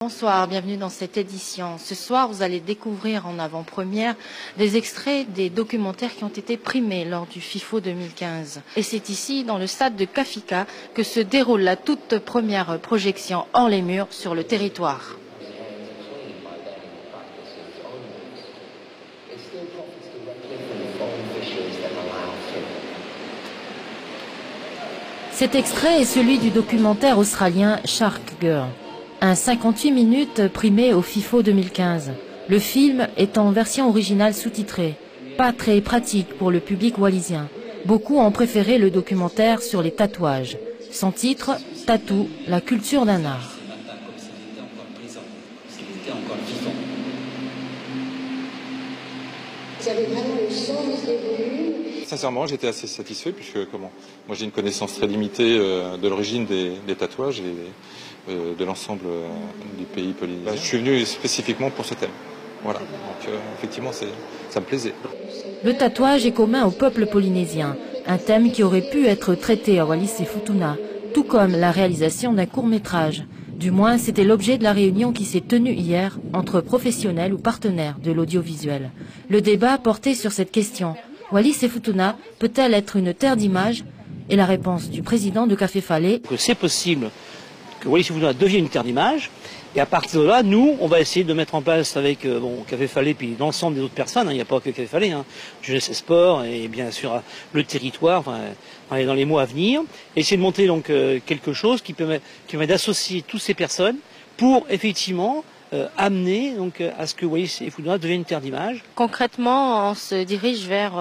Bonsoir, bienvenue dans cette édition. Ce soir, vous allez découvrir en avant-première des extraits des documentaires qui ont été primés lors du FIFO 2015. Et c'est ici, dans le stade de Kafika, que se déroule la toute première projection hors les murs sur le territoire. Cet extrait est celui du documentaire australien Shark Girl, un 58 minutes primé au FIFO 2015. Le film est en version originale sous-titrée, pas très pratique pour le public wallisien. Beaucoup ont préféré le documentaire sur les tatouages. Son titre, Tatou, la culture d'un art. Vous avez vraiment le sens des volumes. Sincèrement, j'étais assez satisfait puisque moi j'ai une connaissance très limitée de l'origine des tatouages et de l'ensemble du pays polynésien. Je suis venu spécifiquement pour ce thème. Voilà, donc effectivement ça me plaisait. Le tatouage est commun au peuple polynésien, un thème qui aurait pu être traité à Wallis et Futuna, tout comme la réalisation d'un court-métrage. Du moins, c'était l'objet de la réunion qui s'est tenue hier entre professionnels ou partenaires de l'audiovisuel. Le débat portait sur cette question. Wallis et Futuna peut-elle être une terre d'images? Et la réponse du président de Café Falé. C'est possible que Wallis et Futuna devienne une terre d'images. Et à partir de là, nous, on va essayer de mettre en place avec Café Falé puis l'ensemble des autres personnes, il n'y a pas que Café Falé, Jeunesse et Sport et bien sûr le territoire, dans les mois à venir, essayer de monter donc quelque chose qui permet d'associer toutes ces personnes pour effectivement amener donc à ce que Wallis et Futuna devienne une terre d'images. Concrètement, on se dirige vers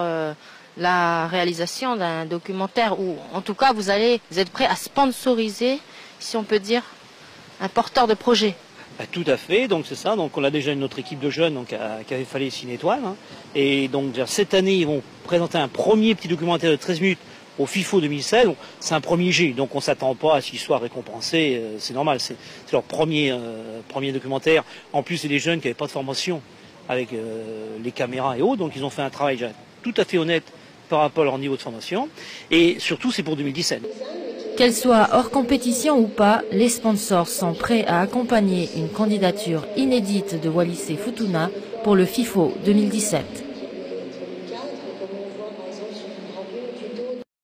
la réalisation d'un documentaire où, en tout cas, vous êtes prêt à sponsoriser, si on peut dire, un porteur de projet. Tout à fait, donc c'est ça. Donc on a déjà notre équipe de jeunes donc à Café Falé Ciné Étoile. Et donc cette année, ils vont présenter un premier petit documentaire de 13 minutes au FIFO 2016. C'est un premier jet, donc on ne s'attend pas à ce qu'ils soient récompensés. C'est normal, c'est leur premier documentaire. En plus, c'est des jeunes qui n'avaient pas de formation avec les caméras et autres. Donc ils ont fait un travail déjà tout à fait honnête par rapport à leur niveau de formation. Et surtout, c'est pour 2017. Qu'elle soit hors compétition ou pas, les sponsors sont prêts à accompagner une candidature inédite de Wallis et Futuna pour le FIFO 2017.